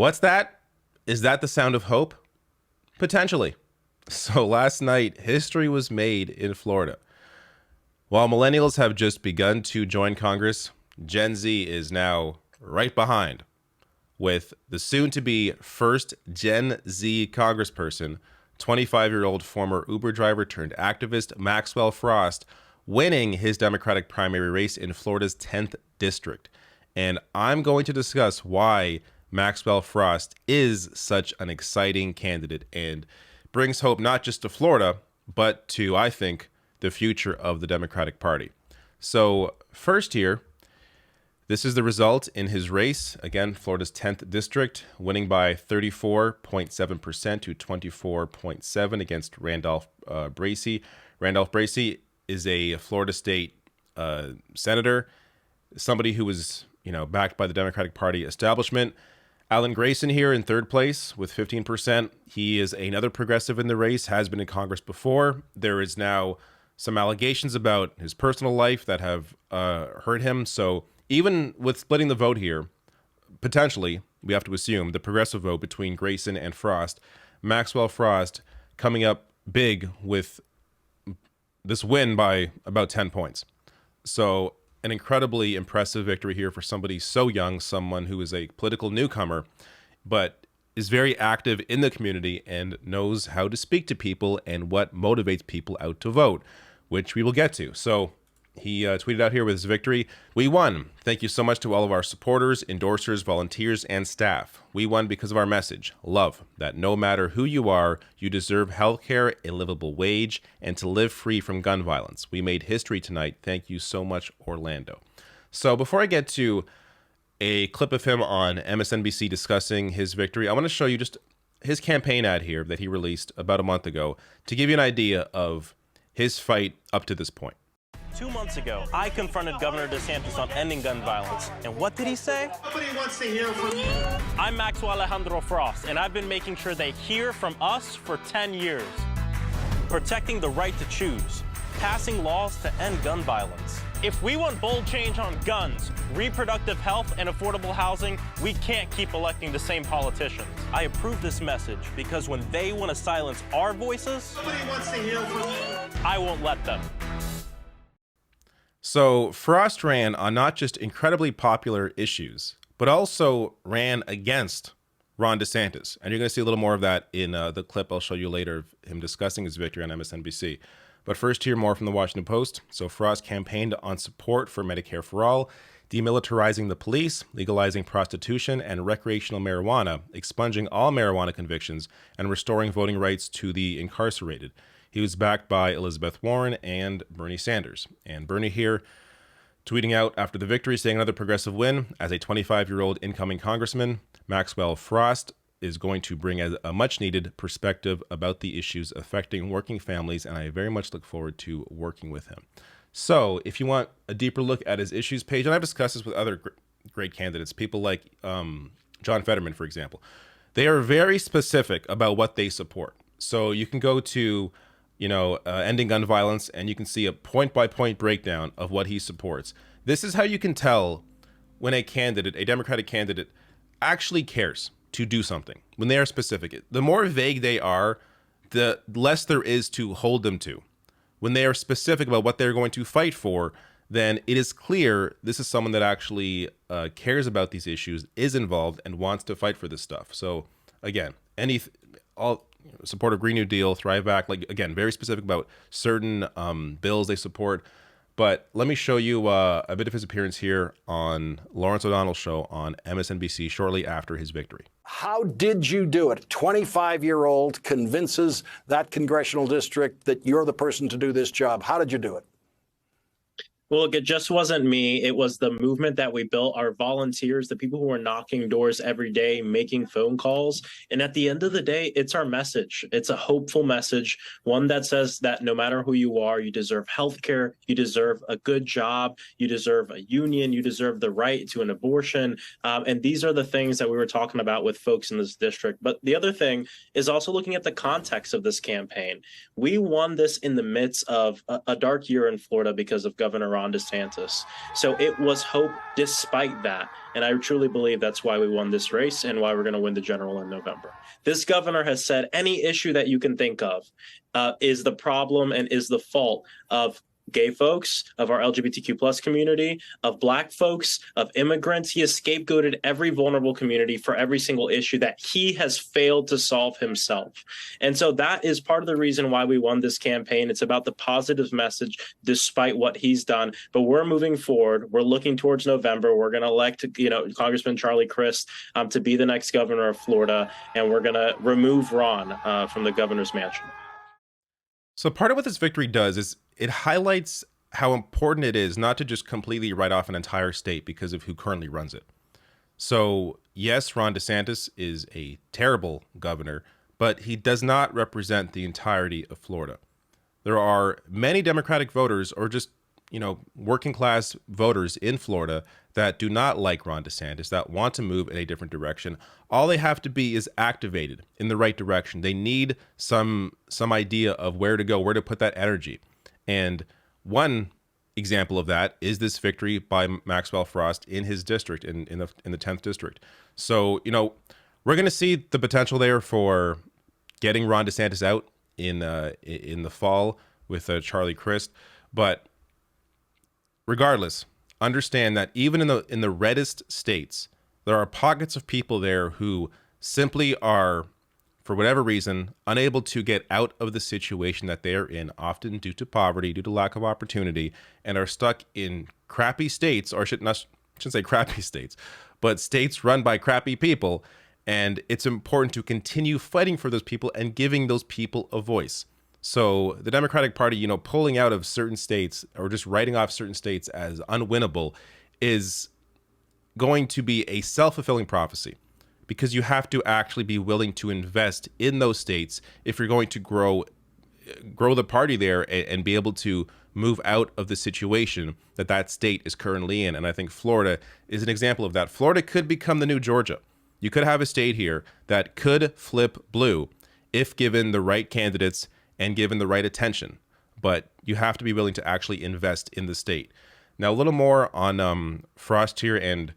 What's that? Is that the sound of hope? Potentially. So last night, history was made in Florida. While millennials have just begun to join Congress, Gen Z is now right behind, with the soon-to-be first Gen Z congressperson, 25-year-old former Uber driver turned activist Maxwell Frost, winning his Democratic primary race in Florida's 10th district. And I'm going to discuss why Maxwell Frost is such an exciting candidate and brings hope not just to Florida, but to, I think, the future of the Democratic Party. So first here, this is the result in his race. Again, Florida's 10th district, winning by 34.7% to 24.7% against Randolph Bracy. Randolph Bracy is a Florida state senator, somebody who was, backed by the Democratic Party establishment. Alan Grayson here in third place with 15%. He is another progressive in the race, has been in Congress before. There is now some allegations about his personal life that have hurt him. So even with splitting the vote here, potentially, we have to assume, the progressive vote between Grayson and Frost, Maxwell Frost coming up big with this win by about 10 points. So an incredibly impressive victory here for somebody so young, someone who is a political newcomer, but is very active in the community and knows how to speak to people and what motivates people out to vote, which we will get to. So he tweeted out here with his victory: "We won. Thank you so much to all of our supporters, endorsers, volunteers, and staff. We won because of our message, love, that no matter who you are, you deserve healthcare, a livable wage, and to live free from gun violence. We made history tonight. Thank you so much, Orlando." So before I get to a clip of him on MSNBC discussing his victory, I want to show you just his campaign ad here that he released about a month ago to give you an idea of his fight up to this point. 2 months ago, I confronted Governor DeSantis on ending gun violence. And what did he say? Nobody wants to hear from you. I'm Maxwell Frost, and I've been making sure they hear from us for 10 years. Protecting the right to choose, passing laws to end gun violence. If we want bold change on guns, reproductive health, and affordable housing, we can't keep electing the same politicians. I approve this message because when they want to silence our voices, Nobody wants to hear from you. I won't let them. So Frost ran on not just incredibly popular issues, but also ran against Ron DeSantis. And you're going to see a little more of that in the clip I'll show you later of him discussing his victory on MSNBC. But first, hear more from the Washington Post. So Frost campaigned on support for Medicare for all, demilitarizing the police, legalizing prostitution and recreational marijuana, expunging all marijuana convictions, and restoring voting rights to the incarcerated. He was backed by Elizabeth Warren and Bernie Sanders. And Bernie here tweeting out after the victory, saying another progressive win. As a 25-year-old incoming congressman, Maxwell Frost is going to bring a much-needed perspective about the issues affecting working families, and I very much look forward to working with him. So if you want a deeper look at his issues page, and I've discussed this with other great candidates, people like John Fetterman, for example, they are very specific about what they support. So you can go to ending gun violence, and you can see a point-by-point breakdown of what he supports. This is how you can tell when a candidate, a Democratic candidate, actually cares to do something, when they are specific. The more vague they are, the less there is to hold them to. When they are specific about what they're going to fight for, then it is clear this is someone that actually cares about these issues, is involved, and wants to fight for this stuff. So again, support of Green New Deal, Thrive Act, again, very specific about certain bills they support. But let me show you a bit of his appearance here on Lawrence O'Donnell's show on MSNBC shortly after his victory. How did you do it? 25-year-old convinces that congressional district that you're the person to do this job. How did you do it? Well, look, it just wasn't me. It was the movement that we built, our volunteers, the people who are knocking doors every day, making phone calls. And at the end of the day, it's our message. It's a hopeful message, one that says that no matter who you are, you deserve health care, you deserve a good job, you deserve a union, you deserve the right to an abortion. And these are the things that we were talking about with folks in this district. But the other thing is also looking at the context of this campaign. We won this in the midst of a dark year in Florida because of Governor Ron Ron DeSantis. So it was hope despite that. And I truly believe that's why we won this race and why we're going to win the general in November. This governor has said any issue that you can think of is the problem and is the fault of gay folks, of our LGBTQ plus community, of Black folks, of immigrants. He has scapegoated every vulnerable community for every single issue that he has failed to solve himself. And so that is part of the reason why we won this campaign. It's about the positive message despite what he's done. But we're moving forward. We're looking towards November. We're going to elect, Congressman Charlie Crist to be the next governor of Florida. And we're going to remove Ron from the governor's mansion. So part of what this victory does is it highlights how important it is not to just completely write off an entire state because of who currently runs it. So yes, Ron DeSantis is a terrible governor, but he does not represent the entirety of Florida. There are many Democratic voters or just, working class voters in Florida that do not like Ron DeSantis, that want to move in a different direction. All they have to be is activated in the right direction. They need some idea of where to go, where to put that energy. And one example of that is this victory by Maxwell Frost in his district, in the 10th district. So, we're going to see the potential there for getting Ron DeSantis out in the fall with Charlie Crist. But regardless, understand that even in the reddest states, there are pockets of people there who simply are, for whatever reason, unable to get out of the situation that they're in, often due to poverty, due to lack of opportunity, and are stuck in crappy states, or I shouldn't say crappy states, but states run by crappy people. And it's important to continue fighting for those people and giving those people a voice. So the Democratic Party, pulling out of certain states or just writing off certain states as unwinnable is going to be a self-fulfilling prophecy, because you have to actually be willing to invest in those states if you're going to grow the party there and be able to move out of the situation that state is currently in. And I think Florida is an example of that. Florida could become the new Georgia. You could have a state here that could flip blue if given the right candidates and given the right attention, but you have to be willing to actually invest in the state. Now, a little more on Frost here and,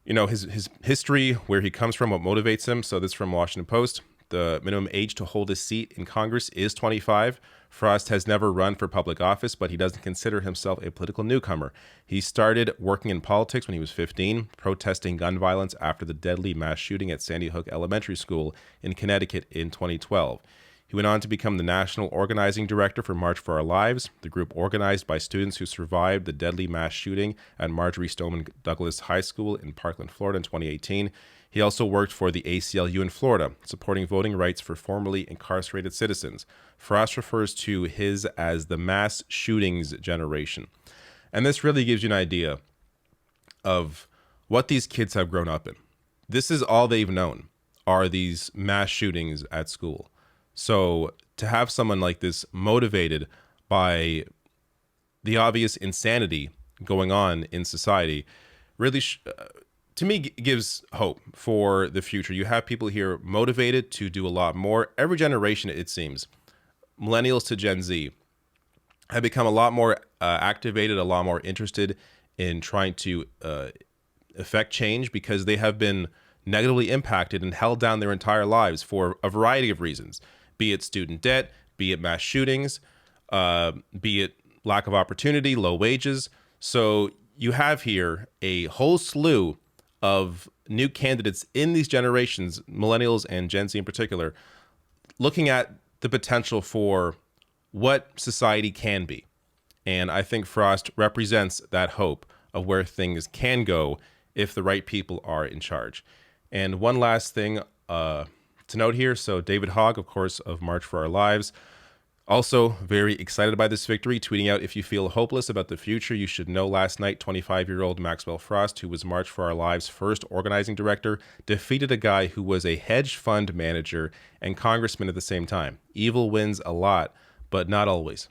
his history, where he comes from, what motivates him. So this is from Washington Post. The minimum age to hold a seat in Congress is 25. Frost has never run for public office, but he doesn't consider himself a political newcomer. He started working in politics when he was 15, protesting gun violence after the deadly mass shooting at Sandy Hook Elementary School in Connecticut in 2012. He went on to become the national organizing director for March for Our Lives, the group organized by students who survived the deadly mass shooting at Marjorie Stoneman Douglas High School in Parkland, Florida in 2018. He also worked for the ACLU in Florida, supporting voting rights for formerly incarcerated citizens. Frost refers to his as the mass shootings generation. And this really gives you an idea of what these kids have grown up in. This is all they've known, are these mass shootings at school. So to have someone like this motivated by the obvious insanity going on in society really, to me, gives hope for the future. You have people here motivated to do a lot more. Every generation, it seems, millennials to Gen Z, have become a lot more activated, a lot more interested in trying to affect change, because they have been negatively impacted and held down their entire lives for a variety of reasons. Be it student debt, be it mass shootings, be it lack of opportunity, low wages. So you have here a whole slew of new candidates in these generations, millennials and Gen Z in particular, looking at the potential for what society can be. And I think Frost represents that hope of where things can go if the right people are in charge. And one last thing to note here. So David Hogg, of course, of March for Our Lives, also very excited by this victory, tweeting out, "If you feel hopeless about the future, you should know last night 25-year-old Maxwell Frost, who was March for Our Lives' first organizing director, defeated a guy who was a hedge fund manager and congressman at the same time. Evil wins a lot, but not always."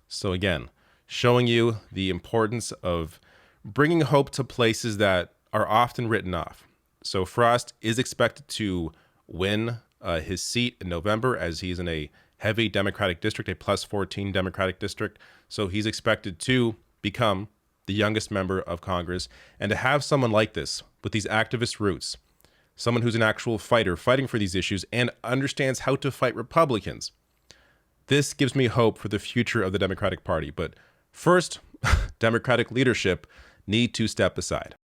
So again, showing you the importance of bringing hope to places that are often written off. So Frost is expected to win his seat in November, as he's in a heavy Democratic district, a plus 14 Democratic district. So he's expected to become the youngest member of Congress. And to have someone like this with these activist roots, someone who's an actual fighter fighting for these issues and understands how to fight Republicans, this gives me hope for the future of the Democratic Party. But first, Democratic leadership need to step aside.